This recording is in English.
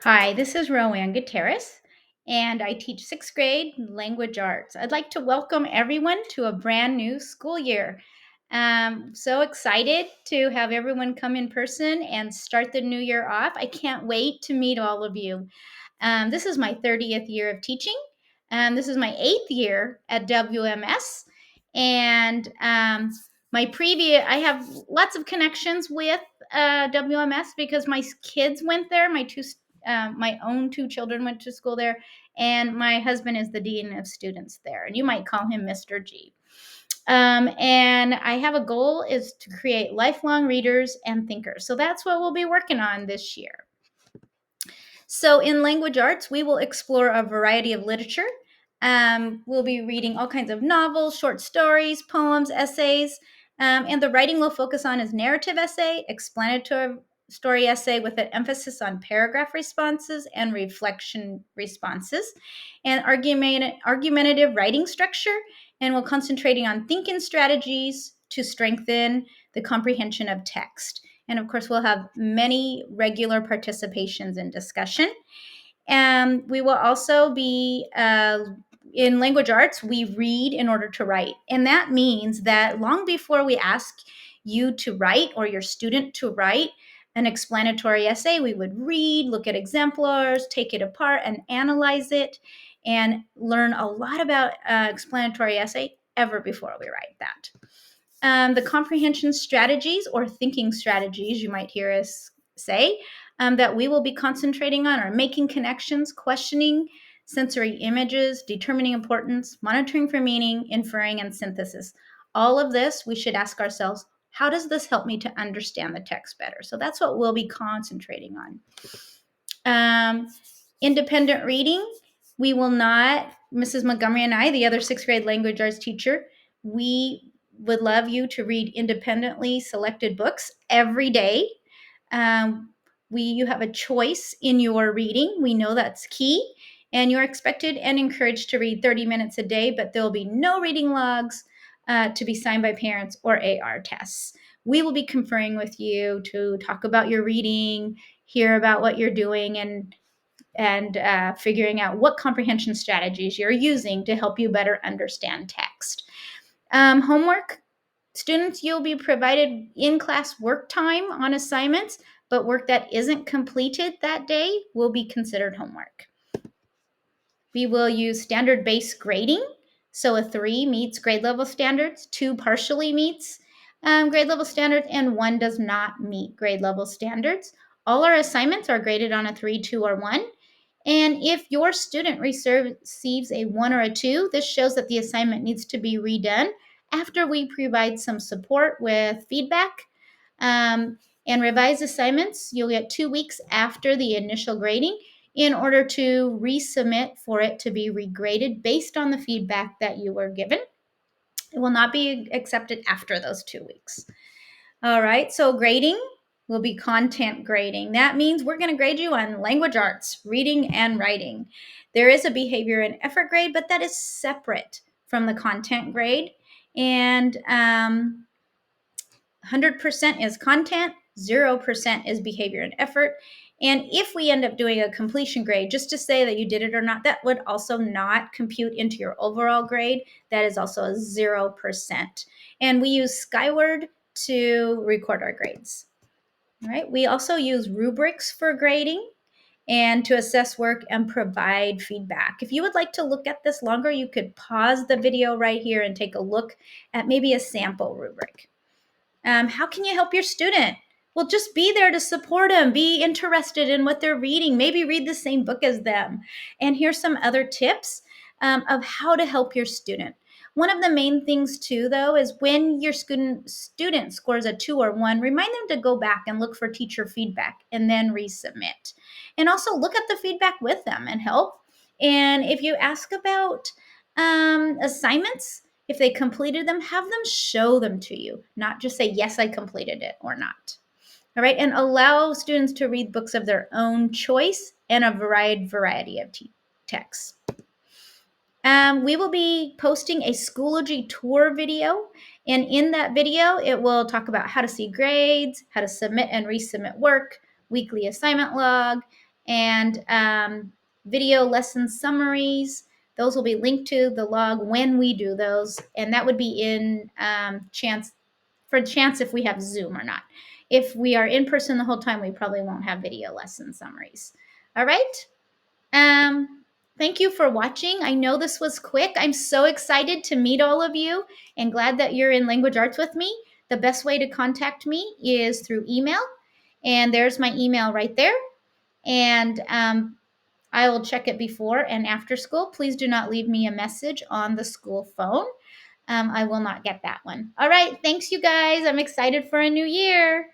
Hi, this is Rowan Gutierrez, and I teach sixth grade language arts. I'd like to welcome everyone to a brand new school year. So excited to have everyone come in person and start the new year off. I can't wait to meet all of you. This is my 30th year of teaching. This is my 8th year at WMS. And I have lots of connections with WMS because my kids went there. My own two children went to school there, and my husband is the dean of students there, and you might call him Mr. G. And I have a goal is to create lifelong readers and thinkers. So that's what we'll be working on this year. So in language arts, we will explore a variety of literature. We'll be reading all kinds of novels, short stories, poems, essays, and the writing we'll focus on is narrative essay, explanatory story essay with an emphasis on paragraph responses and reflection responses, and argumentative writing structure, and we're concentrating on thinking strategies to strengthen the comprehension of text. And of course, we'll have many regular participations in discussion. And we will also be in language arts, we read in order to write. And that means that long before we ask you to write or your student to write an explanatory essay, we would read, look at exemplars, take it apart, and analyze it, and learn a lot about explanatory essay ever before we write that. The comprehension strategies or thinking strategies, you might hear us say, that we will be concentrating on are making connections, questioning sensory images, determining importance, monitoring for meaning, inferring, and synthesis. All of this, we should ask ourselves, how does this help me to understand the text better? So that's what we'll be concentrating on. Independent reading, we will not, Mrs. Montgomery and I, the other sixth grade language arts teacher, we would love you to read independently selected books every day. You have a choice in your reading. We know that's key. And you're expected and encouraged to read 30 minutes a day, but there will be no reading logs to be signed by parents or AR tests. We will be conferring with you to talk about your reading, hear about what you're doing, and figuring out what comprehension strategies you're using to help you better understand text. Homework. Students, you'll be provided in-class work time on assignments, but work that isn't completed that day will be considered homework. We will use standard-based grading. So a 3 meets grade level standards, 2 partially meets grade level standards, and 1 does not meet grade level standards. All our assignments are graded on a 3, 2, or 1. And if your student receives a 1 or a 2, this shows that the assignment needs to be redone after we provide some support with feedback. And revised assignments, you'll get 2 weeks after the initial grading in order to resubmit for it to be regraded based on the feedback that you were given. It will not be accepted after those 2 weeks. All right, so grading will be content grading. That means we're going to grade you on language arts, reading and writing. There is a behavior and effort grade, but that is separate from the content grade. And 100% is content, 0% is behavior and effort. And if we end up doing a completion grade, just to say that you did it or not, that would also not compute into your overall grade. That is also a 0%. And we use Skyward to record our grades. All right. We also use rubrics for grading and to assess work and provide feedback. If you would like to look at this longer, you could pause the video right here and take a look at maybe a sample rubric. How can you help your student? Well, just be there to support them. Be interested in what they're reading. Maybe read the same book as them. And here's some other tips of how to help your student. One of the main things too, though, is when your student scores a 2 or 1, remind them to go back and look for teacher feedback and then resubmit. And also look at the feedback with them and help. And if you ask about assignments, if they completed them, have them show them to you, not just say, yes, I completed it or not. All right, and allow students to read books of their own choice and a variety of texts. We will be posting a Schoology tour video, and in that video, it will talk about how to see grades, how to submit and resubmit work, weekly assignment log, and video lesson summaries. Those will be linked to the log when we do those, and that would be in chance if we have Zoom or not. If we are in person the whole time, we probably won't have video lesson summaries. All right. Thank you for watching. I know this was quick. I'm so excited to meet all of you and glad that you're in language arts with me. The best way to contact me is through email, and there's my email right there. And I will check it before and after school. Please do not leave me a message on the school phone. I will not get that one. All right. Thanks, you guys. I'm excited for a new year.